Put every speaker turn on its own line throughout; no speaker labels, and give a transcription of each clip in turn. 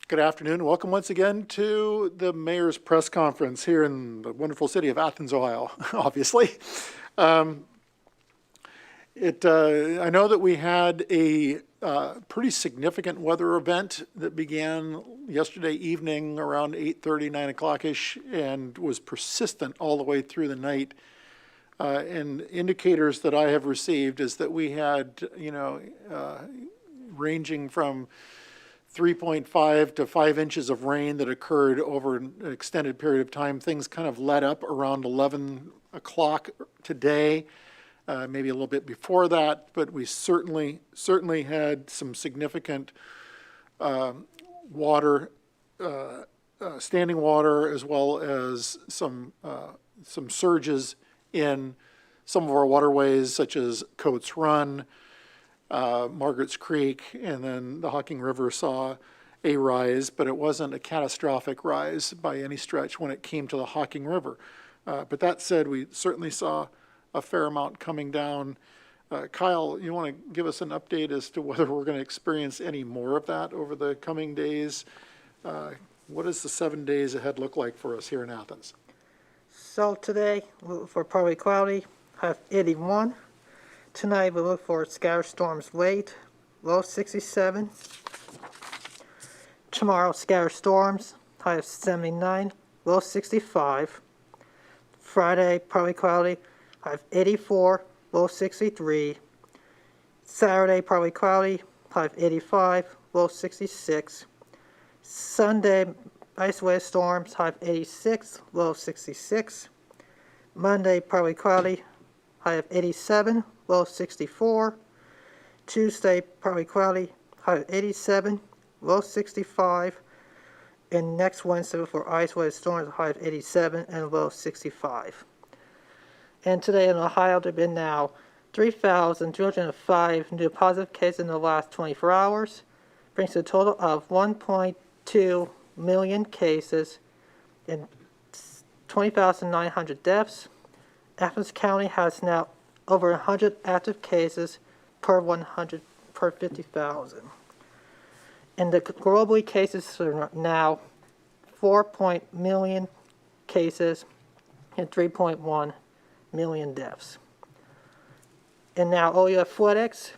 Good afternoon. Welcome once again to the Mayor's Press Conference here in the wonderful city of Athens, Ohio, obviously. I know that we had a pretty significant weather event that began yesterday evening around 8:30, 9 o'clock-ish, and was persistent all the way through the night. And indicators that I have received is that we had, ranging from 3.5 to 5 inches of rain that occurred over an extended period of time. Things kind of let up around 11 o'clock today, maybe a little bit before that, but we certainly had some significant water, standing water, as well as some surges in some of our waterways, such as Coates Run, Margaret's Creek, and then the Hocking River saw a rise, but it wasn't a catastrophic rise by any stretch when it came to the Hocking River. But that said, we certainly saw a fair amount coming down. Kyle, you want to give us an update as to whether we're going to experience any more of that over the coming days? What does the 7 days ahead look like for us here in Athens?
So today, for partly cloudy, have 81. Tonight we look for scattered storms late, low 67. Tomorrow, scattered storms, high of 79, low 65. Friday, partly cloudy, high of 84, low 63. Saturday, partly cloudy, high of 85, low 66. Sunday, isolated storms, high of 86, low 66. Monday, partly cloudy, high of 87, low 64. Tuesday, partly cloudy, high of 87, low 65. And next Wednesday for isolated storms, high of 87 and low 65. And today in Ohio, there have been now 3,205 new positive cases in the last 24 hours, brings a total of 1.2 million cases and 20,900 deaths. Athens County has now over 100 active cases per 50,000. And the globally cases are now 4 million cases and 3.1 million deaths. And now OU Athletics.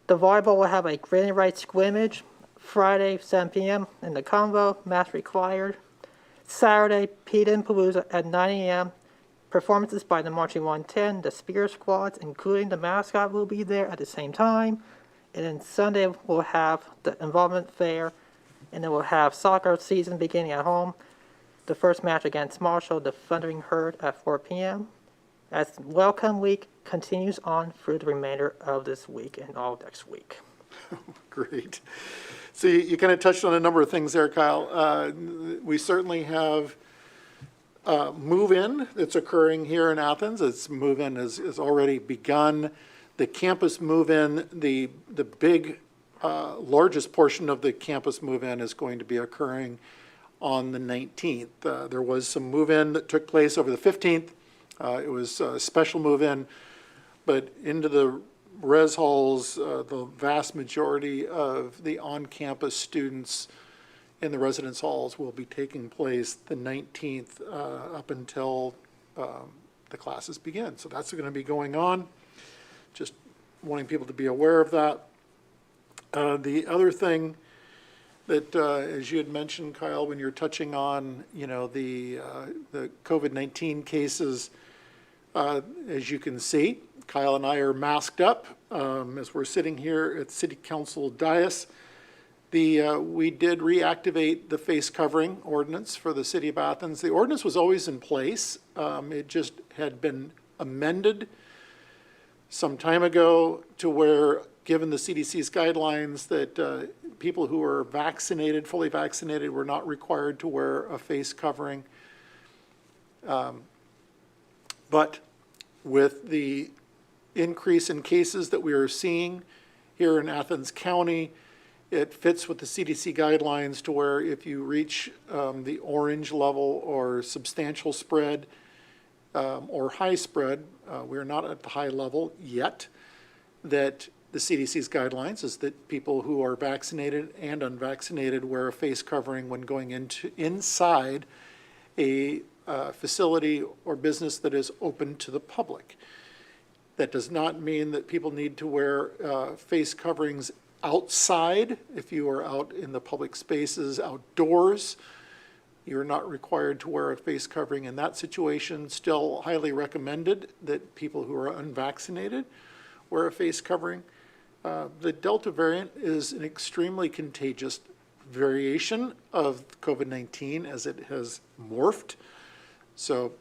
The volleyball will have a grading rights scrimmage Friday, 7 p.m. in the Convo, mask required. Saturday, Pita and Palooza at 9 a.m. Performances by the Marching 110, the speaker squads, including the mascot, will be there at the same time. And then Sunday, we'll have the involvement fair, and then we'll have soccer season beginning at home. The first match against Marshall, the Thundering Herd, at 4 p.m. As Welcome Week continues on through the remainder of this week and all next week.
Great. So you kind of touched on a number of things there, Kyle. We certainly have move-in that's occurring here in Athens. Its move-in has already begun. The campus move-in, the big, largest portion of the campus move-in is going to be occurring on the 19th. There was some move-in that took place over the 15th. It was a special move-in, but into the res halls, the vast majority of the on-campus students in the residence halls will be taking place the 19th up until the classes begin. So that's going to be going on. Just wanting people to be aware of that. The other thing that, as you had mentioned, Kyle, when you're touching on, the COVID-19 cases, as you can see, Kyle and I are masked up as we're sitting here at City Council dais. We did reactivate the face covering ordinance for the city of Athens. The ordinance was always in place. It just had been amended some time ago to where, given the CDC's guidelines, that people who are vaccinated, fully vaccinated, were not required to wear a face covering. But with the increase in cases that we are seeing here in Athens County, it fits with the CDC guidelines to where if you reach the orange level or substantial spread or high spread, we're not at the high level yet, that the CDC's guidelines is that people who are vaccinated and unvaccinated wear a face covering when going inside a facility or business that is open to the public. That does not mean that people need to wear face coverings outside. If you are out in the public spaces outdoors, you're not required to wear a face covering in that situation. Still highly recommended that people who are unvaccinated wear a face covering. The Delta variant is an extremely contagious variation of COVID-19 as it has morphed. So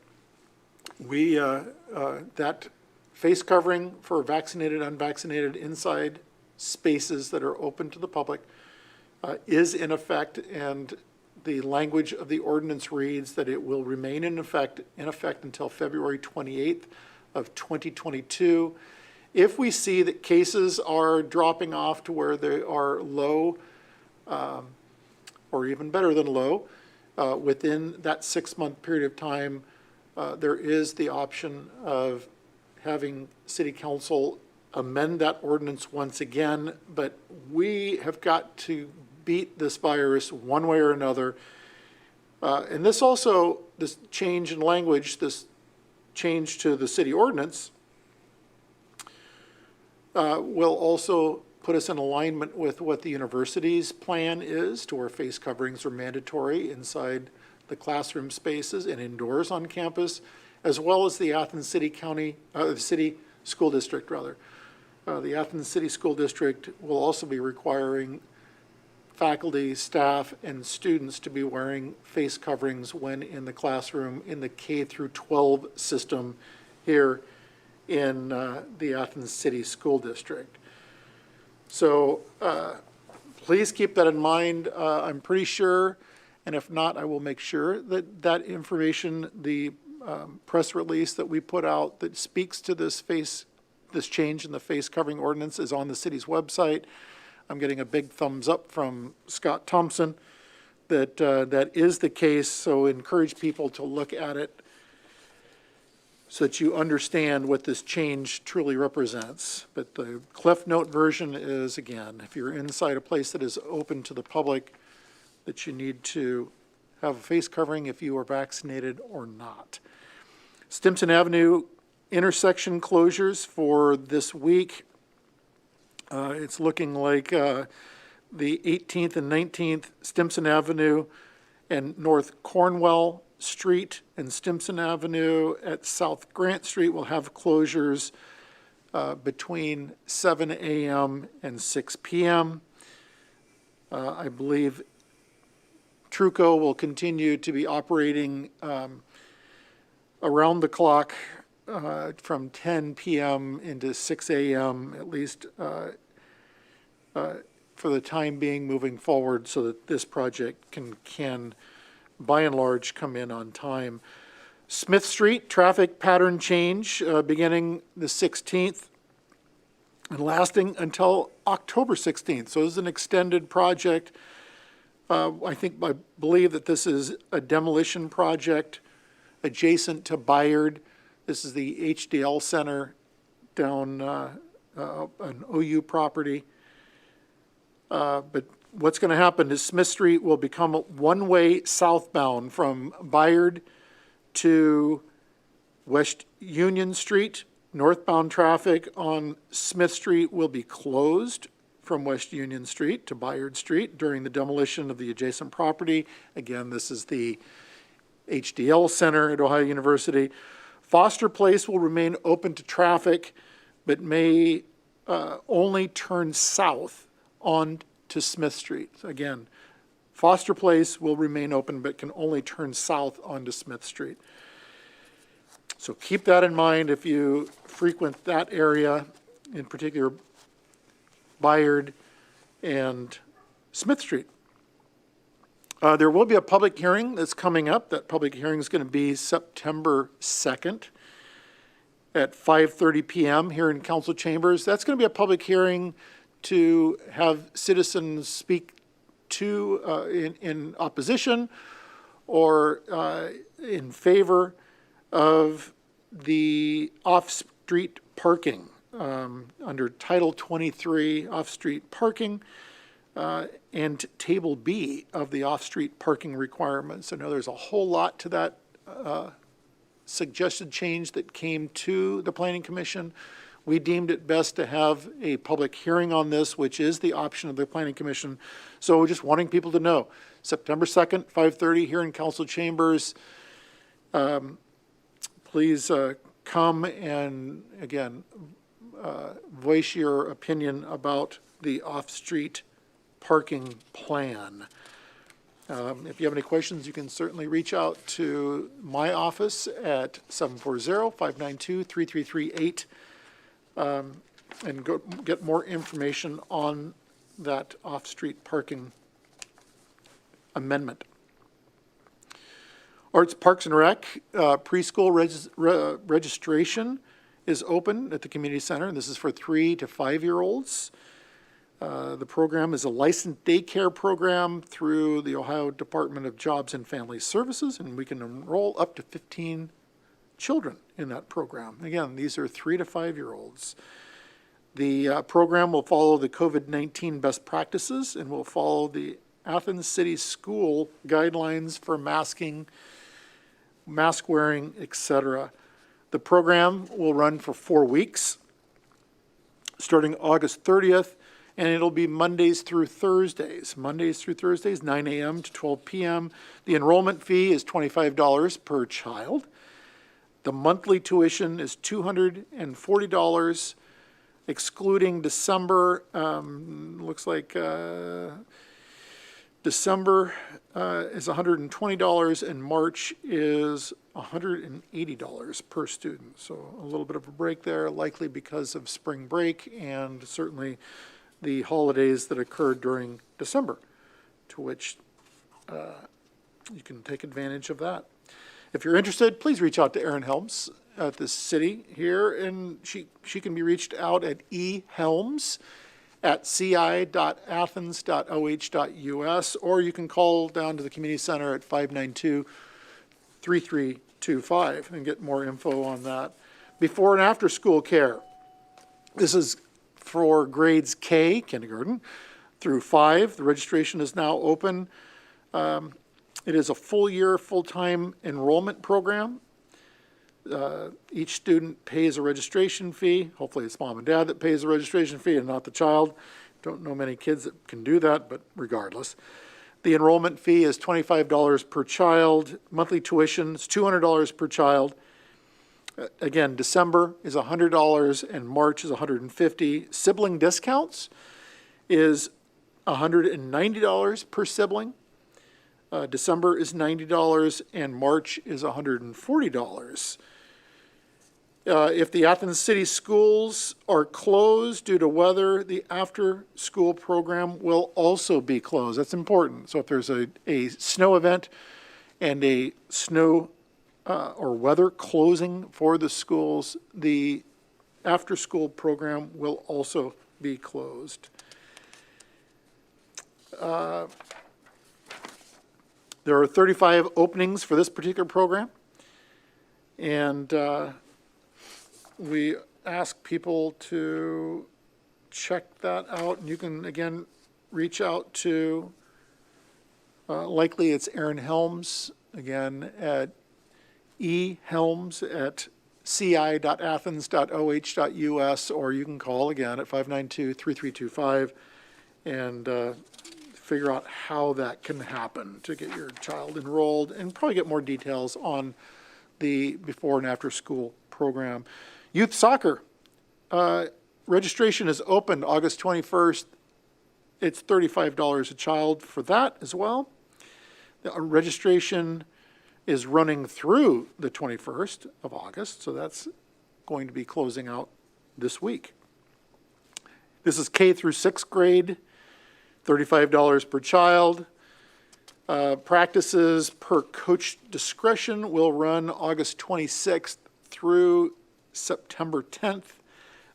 that face covering for vaccinated, unvaccinated inside spaces that are open to the public is in effect, and the language of the ordinance reads that it will remain in effect until February 28th of 2022. If we see that cases are dropping off to where they are low, or even better than low, within that 6-month period of time, there is the option of having City Council amend that ordinance once again, but we have got to beat this virus one way or another. And this change in language, this change to the city ordinance, will also put us in alignment with what the university's plan is, to where face coverings are mandatory inside the classroom spaces and indoors on campus, as well as the Athens City School District, rather. The Athens City School District will also be requiring faculty, staff, and students to be wearing face coverings when in the classroom in the K through 12 system here in the Athens City School District. So please keep that in mind. I'm pretty sure, and if not, I will make sure that that information, the press release that we put out that speaks to this change in the face covering ordinance is on the city's website. I'm getting a big thumbs up from Scott Thompson that that is the case, so encourage people to look at it so that you understand what this change truly represents. But the Cliff Note version is, again, if you're inside a place that is open to the public, that you need to have a face covering if you are vaccinated or not. Stimson Avenue intersection closures for this week. It's looking like the 18th and 19th, Stimson Avenue and North Cornwell Street and Stimson Avenue at South Grant Street will have closures between 7 a.m. and 6 p.m. I believe Truco will continue to be operating around the clock from 10 p.m. into 6 a.m. at least for the time being moving forward, so that this project can by and large come in on time. Smith Street traffic pattern change beginning the 16th and lasting until October 16th. So this is an extended project. I believe that this is a demolition project adjacent to Bayard. This is the HDL Center down an OU property. But what's going to happen is Smith Street will become a one-way southbound from Bayard to West Union Street. Northbound traffic on Smith Street will be closed from West Union Street to Bayard Street during the demolition of the adjacent property. Again, this is the HDL Center at Ohio University. Foster Place will remain open to traffic, but may only turn south on to Smith Street. Again, Foster Place will remain open, but can only turn south onto Smith Street. So keep that in mind if you frequent that area, in particular Bayard and Smith Street. There will be a public hearing that's coming up. That public hearing is going to be September 2nd at 5:30 p.m. here in council chambers. That's going to be a public hearing to have citizens speak to in opposition or in favor of the off-street parking under Title 23 off-street parking, and Table B of the off-street parking requirements. I know there's a whole lot to that suggested change that came to the Planning Commission. We deemed it best to have a public hearing on this, which is the option of the Planning Commission. So we're just wanting people to know, September 2nd, 5:30 here in Council Chambers. Please come and, again, voice your opinion about the off-street parking plan. If you have any questions, you can certainly reach out to my office at 740-592-3338 and get more information on that off-street parking amendment. Arts, Parks and Rec, preschool registration is open at the community center, and this is for 3 to 5-year-olds. The program is a licensed daycare program through the Ohio Department of Jobs and Family Services, and we can enroll up to 15 children in that program. Again, these are 3 to 5-year-olds. The program will follow the COVID-19 best practices and will follow the Athens City School guidelines for masking, mask wearing, etc. The program will run for 4 weeks, starting August 30th, and it'll be Mondays through Thursdays. 9 a.m. to 12 p.m. The enrollment fee is $25 per child. The monthly tuition is $240, excluding December. Looks like December is $120 and March is $180 per student. So a little bit of a break there, likely because of spring break and certainly the holidays that occurred during December, to which you can take advantage of that. If you're interested, please reach out to Erin Helms at the city here, and she can be reached out at ehelms@ci.athens.oh.us, or you can call down to the community center at 592-3325 and get more info on that. Before and after school care. This is for grades K, kindergarten, through 5. The registration is now open. It is a full-year, full-time enrollment program. Each student pays a registration fee. Hopefully it's mom and dad that pays the registration fee and not the child. Don't know many kids that can do that, but regardless. The enrollment fee is $25 per child. Monthly tuition is $200 per child. Again, December is $100 and March is $150. Sibling discounts is $190 per sibling. December is $90 and March is $140. If the Athens City schools are closed due to weather, the after-school program will also be closed. That's important. So if there's a snow event and a snow or weather closing for the schools, the after-school program will also be closed. There are 35 openings for this particular program, and we ask people to check that out. And you can, again, reach out to, likely it's Erin Helms, again, at ehelms@ci.athens.oh.us, or you can call again at 592-3325 and figure out how that can happen to get your child enrolled and probably get more details on the before and after school program. Youth soccer, registration is open August 21st. It's $35 a child for that as well. The registration is running through the 21st of August, so that's going to be closing out this week. This is K through 6th grade, $35 per child. Practices per coach discretion will run August 26th through September 10th.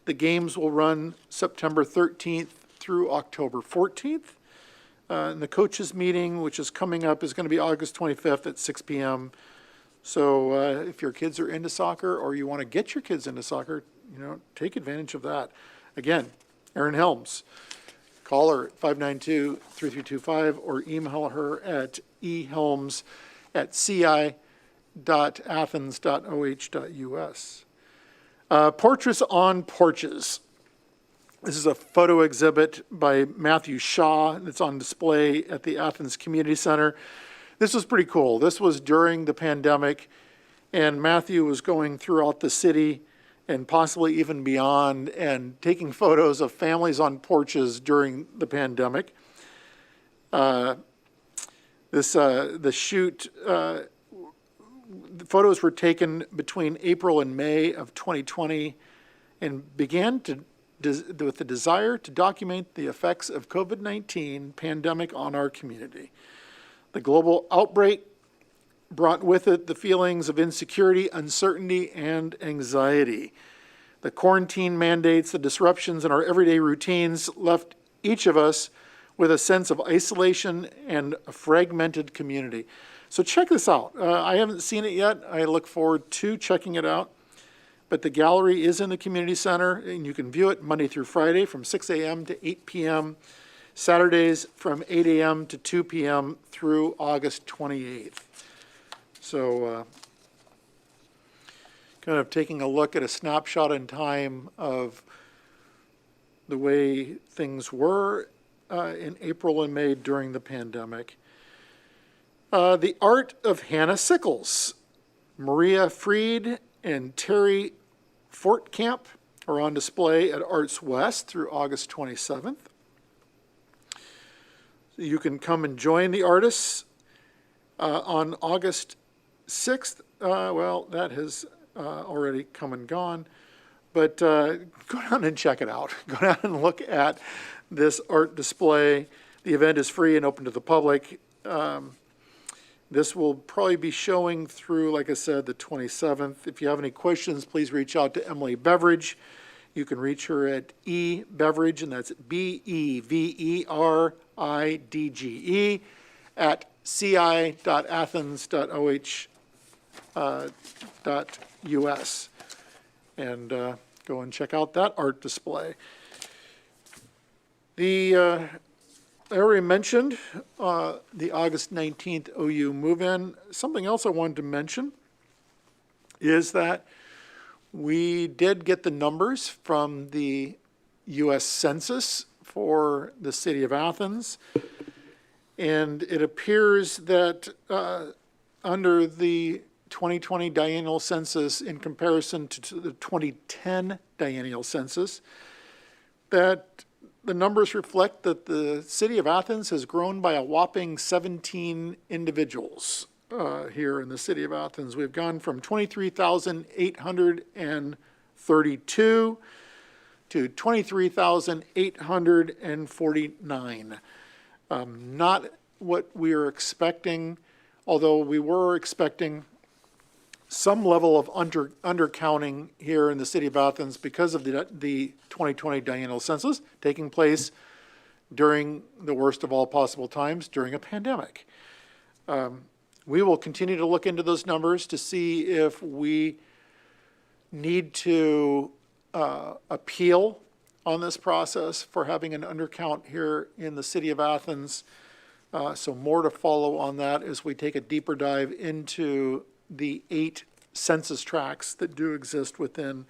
The games will run September 13th through October 14th. And the coaches meeting, which is coming up, is going to be August 25th at 6 p.m. So if your kids are into soccer or you want to get your kids into soccer, take advantage of that. Again, Erin Helms, call her at 592-3325 or email her at ehelms@ci.athens.oh.us. Portraits on Porches. This is a photo exhibit by Matthew Shaw that's on display at the Athens Community Center. This was pretty cool. This was during the pandemic, and Matthew was going throughout the city and possibly even beyond and taking photos of families on porches during the pandemic. The photos were taken between April and May of 2020 and began with the desire to document the effects of COVID-19 pandemic on our community. The global outbreak brought with it the feelings of insecurity, uncertainty, and anxiety. The quarantine mandates, the disruptions in our everyday routines left each of us with a sense of isolation and a fragmented community. So check this out. I haven't seen it yet. I look forward to checking it out. But the gallery is in the community center, and you can view it Monday through Friday from 6 a.m. to 8 p.m., Saturdays from 8 a.m. to 2 p.m. through August 28th. So kind of taking a look at a snapshot in time of the way things were in April and May during the pandemic. The art of Hannah Sickles. Maria Freed and Terry Fortcamp are on display at Arts West through August 27th. You can come and join the artists on August 6th. Well, that has already come and gone. But go down and check it out. Go down and look at this art display. The event is free and open to the public. This will probably be showing through, like I said, the 27th. If you have any questions, please reach out to Emily Beveridge. You can reach her at ebeveridge, and that's BEVERIDGE at ci.athens.oh.us. And go and check out that art display. I already mentioned the August 19th OU move-in. Something else I wanted to mention is that we did get the numbers from the U.S. Census for the city of Athens, and it appears that under the 2020 biennial census in comparison to the 2010 biennial census, that the numbers reflect that the city of Athens has grown by a whopping 17 individuals here in the city of Athens. We've gone from 23,832 to 23,849. Not what we are expecting, although we were expecting some level of undercounting here in the city of Athens because of the 2020 biennial census taking place during the worst of all possible times during a pandemic. We will continue to look into those numbers to see if we need to appeal on this process for having an undercount here in the city of Athens. So more to follow on that as we take a deeper dive into the 8 census tracts that do exist within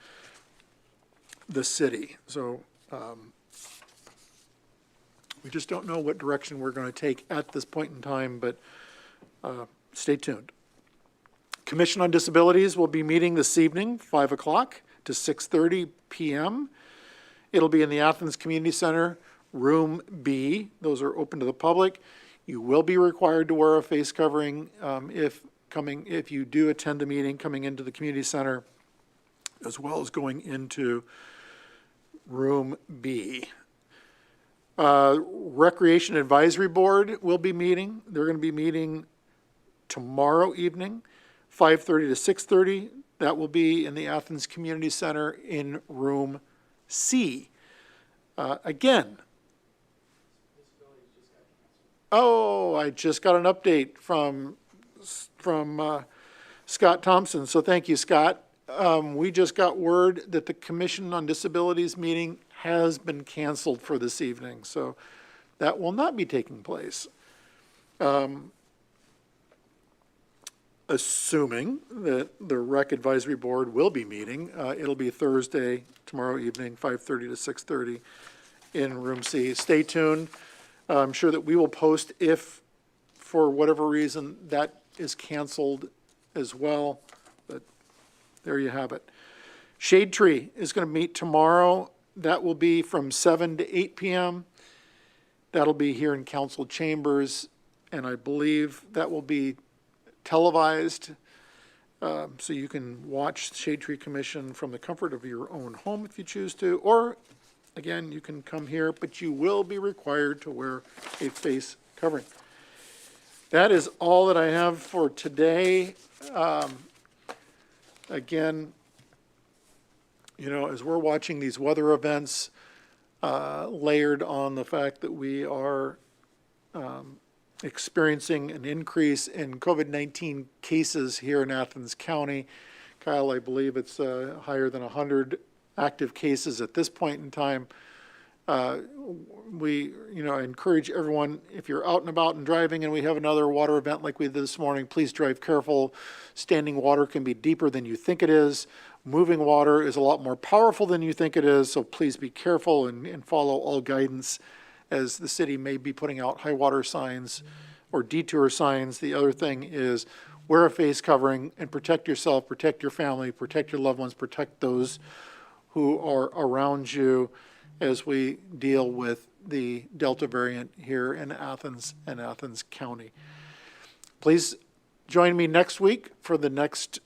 the city. So we just don't know what direction we're going to take at this point in time, but stay tuned. Commission on Disabilities will be meeting this evening, 5 o'clock to 6:30 p.m. It'll be in the Athens Community Center, Room B. Those are open to the public. You will be required to wear a face covering if you do attend the meeting coming into the community center, as well as going into Room B. Recreation Advisory Board will be meeting. They're going to be meeting tomorrow evening, 5:30 to 6:30. That will be in the Athens Community Center in Room C. Again. Oh, I just got an update from Scott Thompson, so thank you, Scott. we just got word that the Commission on Disabilities meeting has been canceled for this evening, so that will not be taking place. Assuming that the Rec Advisory Board will be meeting, it'll be Thursday, tomorrow evening, 5:30 to 6:30 in Room C. Stay tuned. I'm sure that we will post if, for whatever reason, that is canceled as well, but there you have it. Shade Tree is going to meet tomorrow. That will be from 7 to 8 p.m. That'll be here in council chambers, and I believe that will be televised, so you can watch Shade Tree Commission from the comfort of your own home if you choose to, or again, you can come here, but you will be required to wear a face covering. That is all that I have for today. Again, you know, as we're watching these weather events, layered on the fact that we are experiencing an increase in COVID-19 cases here in Athens County. Kyle, I believe it's higher than 100 active cases at this point in time. We, you know, encourage everyone, if you're out and about and driving and we have another water event like we did this morning, please drive careful. Standing water can be deeper than you think it is. Moving water is a lot more powerful than you think it is, so please be careful and follow all guidance, as the city may be putting out high water signs or detour signs. The other thing is wear a face covering and protect yourself, protect your family, protect your loved ones, protect those who are around you as we deal with the Delta variant here in Athens and Athens County. Please join me next week for the next